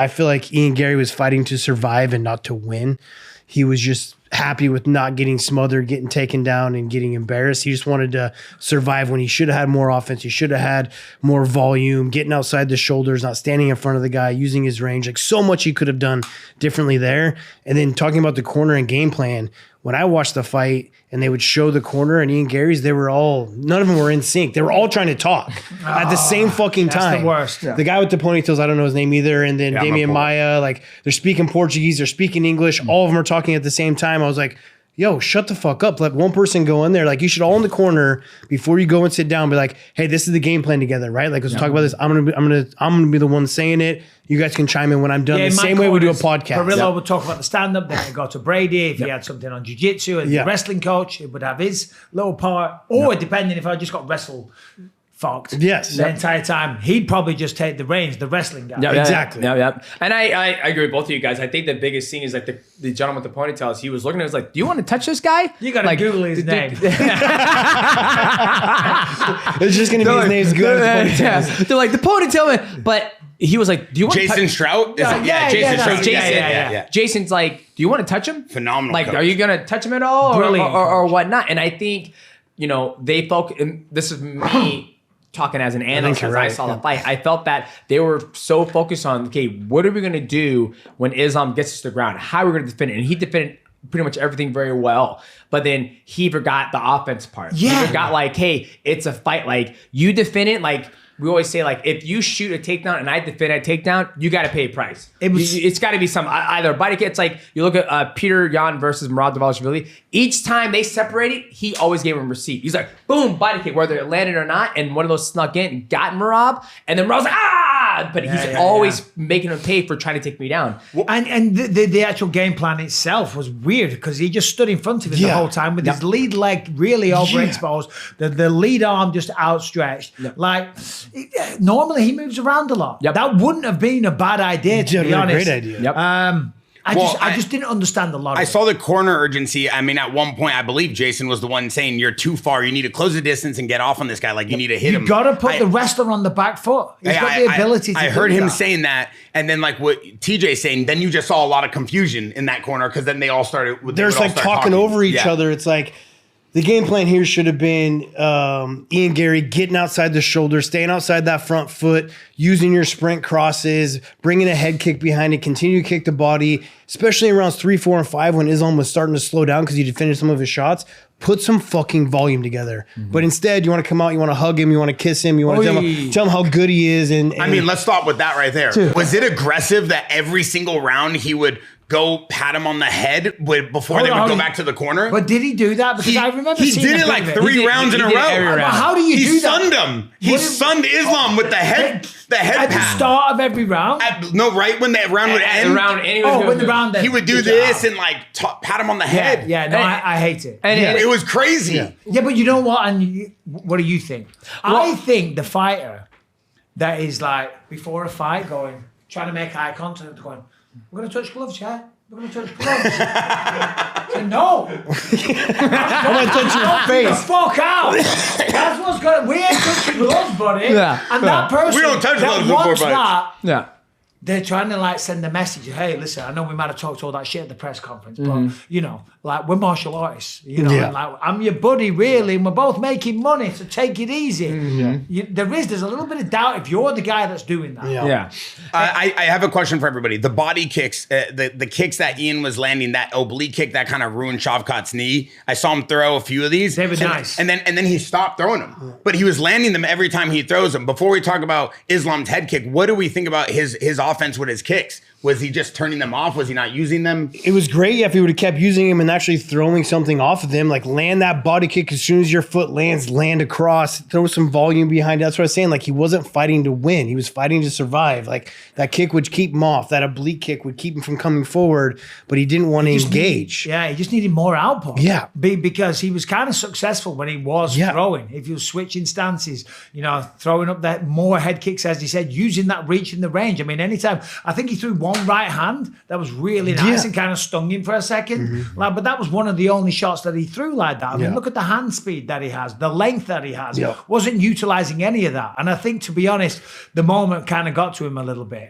I feel like Ian Garry was fighting to survive and not to win. He was just happy with not getting smothered, getting taken down, and getting embarrassed. He just wanted to survive when he should have had more offense. He should have had more volume, getting outside the shoulders, not standing in front of the guy, using his range. Like so much he could have done differently there. And then talking about the corner and game plan, when I watched the fight and they would show the corner and Ian Garry's, none of them were in sync. They were all trying to talk at the same fucking time. That's the worst. Yeah. The guy with the ponytails, I don't know his name either. And then Damian Maia, like they're speaking Portuguese, they're speaking English. All of them are talking at the same time. I was like, yo, shut the fuck up. Let one person go in there. Like you should all in the corner before you go and sit down. Be like, hey, this is the game plan together, right? Like let's talk about this. I'm gonna be the one saying it. You guys can chime in when I'm done. The same way we do a podcast. Perillo would talk about the stand-up, then it'd go to Brady. If he had something on jiu-jitsu and the wrestling coach, it would have his little part. Or depending if I just got wrestle fucked the entire time, he'd probably just take the reins, the wrestling guy. Yeah, exactly. Yeah. And I agree with both of you guys. I think the biggest thing is like the gentleman with the ponytails, he was looking at us like, do you want to touch this guy? You got to Google his name. It's just going to be his name's good. They're like, the ponytail man. But he was like, do you want Jason Strout? Jason Strout. Jason's like, do you want to touch him? Phenomenal. Like, coach. are you going to touch him at all or whatnot? And I think, they focus, and this is me talking as an analyst as I saw the fight. I felt that they were so focused on, okay, what are we going to do when Islam gets us to the ground? How are we going to defend it? And he defended pretty much everything very well. But then he forgot the offense part. Yeah. He forgot like, hey, it's a fight. Like you defend it, like we always say, like if you shoot a takedown and I defend a takedown, you got to pay a price. It's got to be some either body kick. It's like you look at Peter Yan versus Murad Dvalishvili. Each time they separated, he always gave him receipt. He's like, boom, body kick, whether it landed or not. And one of those snuck in and got Murad. And then Murad's like, but he's always making him pay for trying to take me down. And the actual game plan itself was weird because he just stood in front of him the whole time with his lead leg really overexposed, the lead arm just outstretched. Like normally he moves around a lot. That wouldn't have been a bad idea, to be honest. Great idea. I just didn't understand a lot of it. I saw the corner urgency. I mean, at one point, I believe Jason was the one saying, you're too far. You need to close the distance and get off on this guy. Like, you need to hit him. You got to put the wrestler on the back foot. He's got the ability to do that. I heard him saying that. And then, like what TJ's saying, then you just saw a lot of confusion in that corner because then they all started. There's like talking over each other. It's like, the game plan here should have been Ian Garry getting outside the shoulder, staying outside that front foot, using your sprint crosses, bringing a head kick behind it, continue to kick the body, especially in rounds 3, 4, and 5 when Islam was starting to slow down because he defended some of his shots. Put some fucking volume together. But instead, you want to come out, you want to hug him, you want to kiss him, you want to tell him how good he is. And I mean, let's stop with that right there. Was it aggressive that every single round he would go pat him on the head before they would go back to the corner? But did he do that? Because I remember he did it like 3 rounds in a row. How do you do that? He sunned him. He sunned Islam with the head at the start of every round. Right when the round would end. When the round ended. He would do this and like pat him on the head. Yeah, no, I hate it. And it was crazy. Yeah, but you know what? And what do you think? I think the fighter that is like before a fight trying to make eye contact, going, we're going to touch gloves, yeah? We're going to touch gloves. Say, no. I'm going to touch your face. The fuck out. That's what's going to... We ain't touching gloves, buddy. Yeah. And that person we don't touch gloves before fights. They're trying to like send a message. Hey, listen, I know we might have talked all that shit at the press conference, but like we're martial artists, and like I'm your buddy, really, and we're both making money, so take it easy. There's a little bit of doubt if you're the guy that's doing that. I have a question for everybody. The body kicks, the kicks that Ian was landing, that oblique kick that kind of ruined Shavkat's knee. I saw him throw a few of these. They were nice. And then he stopped throwing them, but he was landing them every time he throws them. Before we talk about Islam's head kick, what do we think about his offense with his kicks? Was he just turning them off? Was he not using them? It was great if he would have kept using them and actually throwing something off of them, like land that body kick as soon as your foot lands, land across, throw some volume behind it. That's what I was saying. Like he wasn't fighting to win. He was fighting to survive. Like that kick would keep him off. That oblique kick would keep him from coming forward, but he didn't want to engage. He just needed more output. Yeah. Because he was kind of successful when he was throwing. If he was switching stances, throwing up that more head kicks, as he said, using that reach in the range. I mean, anytime, I think he threw one right hand that was really nice and kind of stung him for a second. But that was one of the only shots that he threw like that. I mean, look at the hand speed that he has, the length that he has. Wasn't utilizing any of that. And I think, to be honest, the moment kind of got to him a little bit.